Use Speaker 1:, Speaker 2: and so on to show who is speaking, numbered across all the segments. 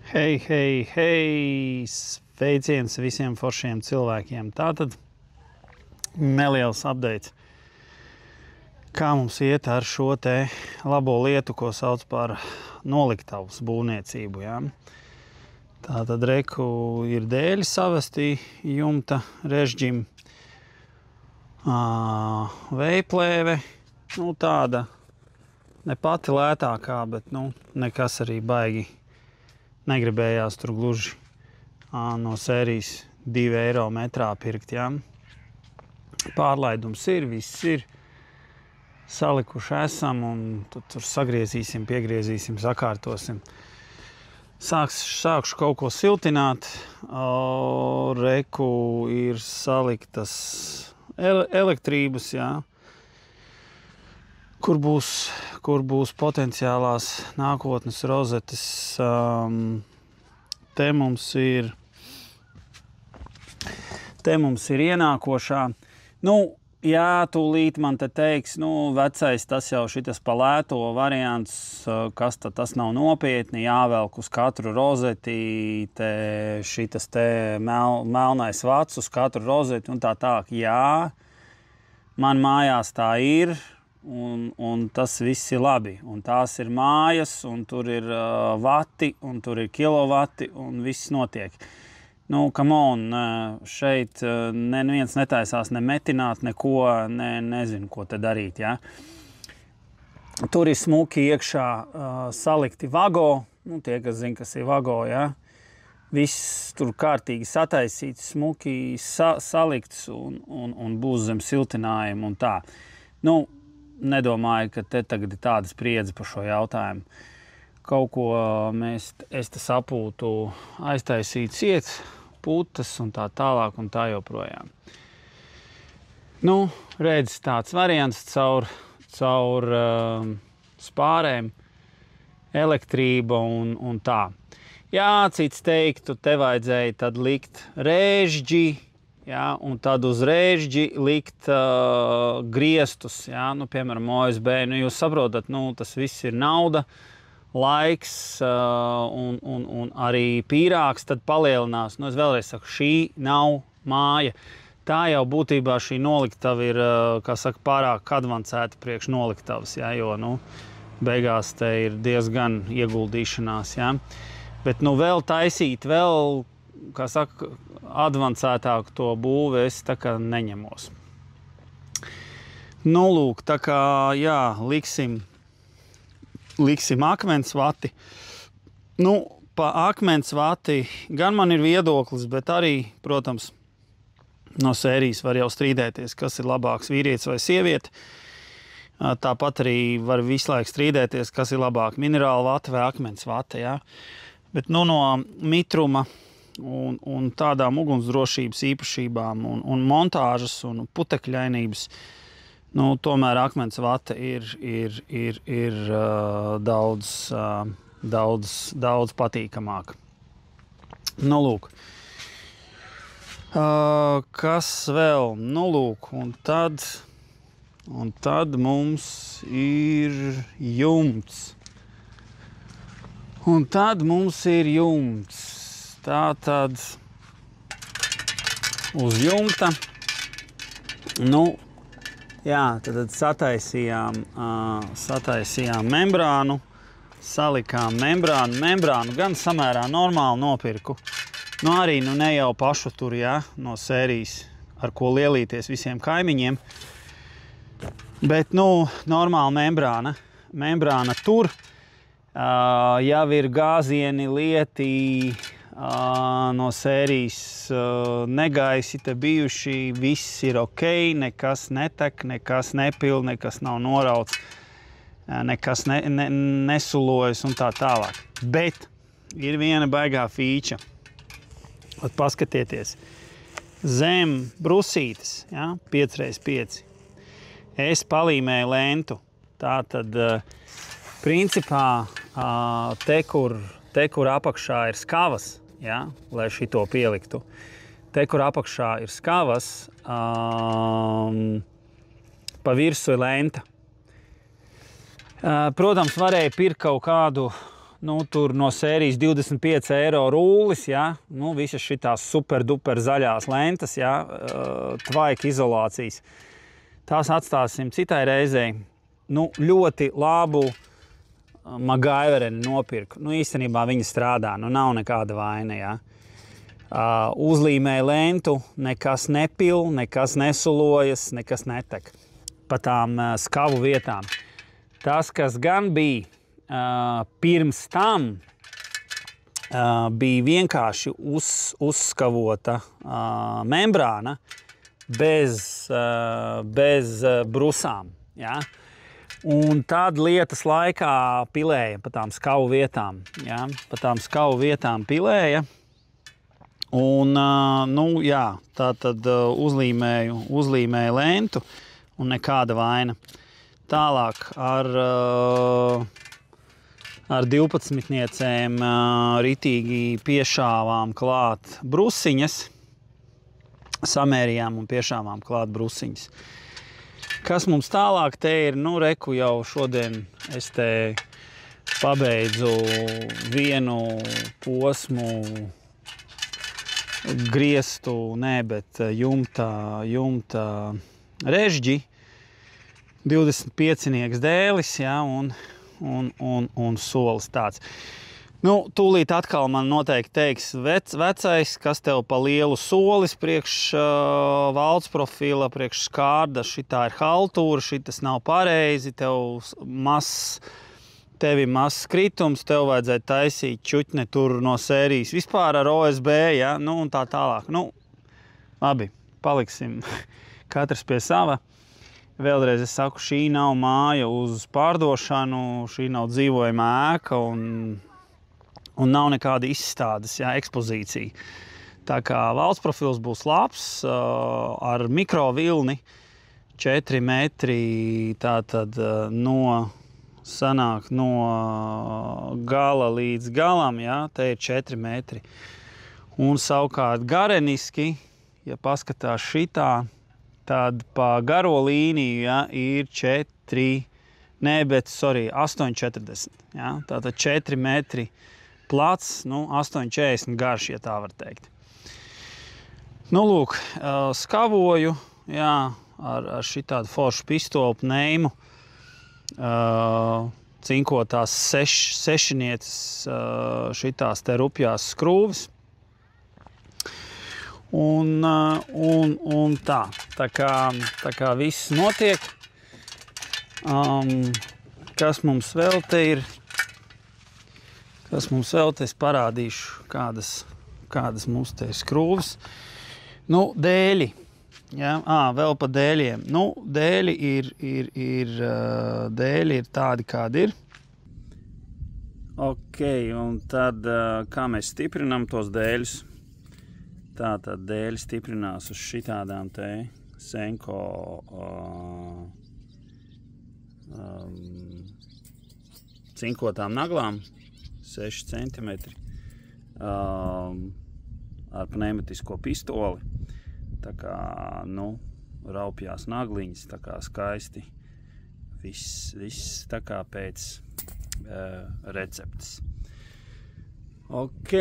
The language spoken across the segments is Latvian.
Speaker 1: Hei, hei, hei! Sveiciens visiem foršiem cilvēkiem. Tātad neliels update. Kā mums iet ar šo te labo lietu, ko sauc par noliktavas būvniecību, ja? Tātad reku ir dēļi savestī jumta režģim. Veiplēve, tāda ne pati lētākā, bet nekas arī baigi negribējās tur gluži no sērijas 2 eiro metrā pirkt, ja? Pārlaidums ir, viss ir. Salikuši esam un tur sagriezīsim, piegriezīsim, sakārtosim. Sākšu kaut ko siltināt. Reku ir saliktas elektrības, ja? Kur būs potenciālās nākotnes rozetes. Te mums ir ienākošā. Jā, tūlīt man te teiks, vecais tas jau šitas pa lēto variants, kas tad tas nav nopietni, jāvelk uz katru rozeti, šitas te melnais vats uz katru rozeti un tā. Jā, man mājās tā ir. Un tas viss ir labi. Un tās ir mājas, un tur ir vati, un tur ir kilovati, un viss notiek. Come on, šeit neviens netaisās ne metināt, neko, nezinu, ko te darīt, ja? Tur ir smuki iekšā salikti vago, tie, kas zina, kas ir vago, ja? Viss tur kārtīgi sataisīts, smuki salikts un būs zem siltinājuma un tā. Nedomāju, ka te tagad ir tāda spriedze par šo jautājumu. Kaut ko es te sapūtu aiztaisīt ciet, putas un tā tālāk un tā joprojām. Redz tāds variants caur spārēm, elektrība un tā. Jā, cits teiktu, te vajadzēja tad likt rēžģi, ja, un tad uz rēžģi likt griestus, ja, piemēram, OSB. Jūs saprotat, tas viss ir nauda, laiks un arī pīrāgs tad palielinās. Es vēlreiz saku, šī nav māja. Tā jau būtībā šī noliktava ir, kā saka, pārāk advancēta priekš noliktavas, ja, jo, beigās te ir diezgan ieguldīšanās, ja. Bet, vēl taisīt, kā saka, advancētāku to būvi es tā kā neņemos. Lūk, tā kā, jā, liksim akmens vati. Pa akmens vati gan man ir viedoklis, bet arī, protams, no sērijas var jau strīdēties, kas ir labāks, vīrietis vai sieviete. Tāpat arī var visu laiku strīdēties, kas ir labāk, minerāla vata vai akmens vata, jā. Bet, no mitruma un tādām ugunsdrošības īpašībām un montāžas un putekļainības, tomēr akmens vata ir daudz patīkamāk. Lūk. Kas vēl? Lūk, un tad mums ir jumts. Tātad uz jumta, tad sataisījām membrānu, salikām membrānu gan samērā normāli nopirku. Arī ne jau pašu tur, ja, no sērijas, ar ko lielīties visiem kaimiņiem, bet, normāla membrāna tur, jau ir gāzieni lieti, no sērijas negaisi te bijuši, viss ir ok, nekas netek, nekas nepil, nekas nav norauts, nekas nesulojas un tā tālāk. Bet ir viena baigā fīča. Paskatieties, zem brusītes, ja, 5x5, es palīmēju lentu. Tātad, principā, te, kur apakšā ir skavas, ja, lai šito pieliktu. Te, kur apakšā ir skavas, pa virsu ir lenta. Protams, varēja pirkt kaut kādu nu, tur no sērijas 25 eiro rūlis, ja? Nu, visas šitās super-duper zaļās lentas, ja? Tvaika izolācijas. Tās atstāsim citai reizei. Nu, ļoti labu MacGyvereni nopirku. Nu, īstenībā viņa strādā, nu, nav nekāda vaina, ja? Uzlīmēja lentu, nekas nepil, nekas nesulojas, nekas netek pa tām skavu vietām. Tas, kas gan bija pirms tam, bija vienkārši uzskavota membrāna bez brusām. Ja? Un tad lietas laikā pilēja pa tām skavu vietām. Ja? Pa tām skavu vietām pilēja. Un, nu, jā, tā tad uzlīmēju lentu un nekāda vaina. Tālāk ar 12-niecēm ritīgi piešāvām klāt brusiņas, samērījām un piešāvām klāt brusiņas. Kas mums tālāk te ir? Nu, reku jau šodien es te pabeidzu vienu posmu griestu, bet jumta režģi, 25-nieks dēlis, ja, un solis tāds. Nu, tūlīt atkal man noteikti teiks vecais, kas tev pa lielu solis priekš valsts profila, priekš skārda, šitā ir haltūra, šitas nav pareizi, tevi mazs kritums, tev vajadzētu taisīt čutne tur no sērijas vispār ar OSB, ja, nu, un tā tālāk. Nu, labi, paliksim katrs pie sava. Vēlreiz es saku, šī nav māja uz pārdošanu, šī nav dzīvojama ēka un nav nekāda izstādes, ja, ekspozīcija. Tā kā valsts profils būs labs, ar mikrovilni 4 metri, tātad sanāk no gala līdz galam, ja, te ir 4 metri. Un savukārt gareniski, ja paskatās šitā, tad pa garo līniju, ja, ir 8,40. Ja? Tātad 4 metri plats, nu, 8,40 garš, ja tā var teikt. Nu, lūk, skavoju, jā, ar šitādu foršu pistolu pneimu, cinkotās sešnieces šitās te rupjās skrūves. Un tā. Tā kā viss notiek. Kas mums vēl te ir? Kas mums vēl te? Es parādīšu, kādas mums te ir skrūves. Nu, dēļi. Ja? Vēl pa dēļiem. Nu, dēļi ir tādi, kādi ir. Ok, un tad kā mēs stiprinām tos dēļus? Tātad dēļi stiprinās uz šitādām te Senko cinkotām naglām, 6 centimetri, ar pneimatisko pistoli. Tā kā, nu, raupjās nagliņas, tā kā skaisti. Viss tā kā pēc receptes. Ok,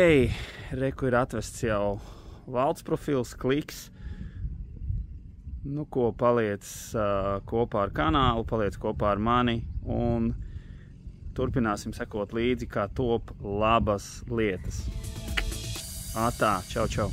Speaker 1: reku ir atvests jau valsts profils, kliks. Nu, ko, paliec kopā ar kanālu, paliec kopā ar mani un turpināsim sekot līdzi, kā top labas lietas. Tā, čau, čau!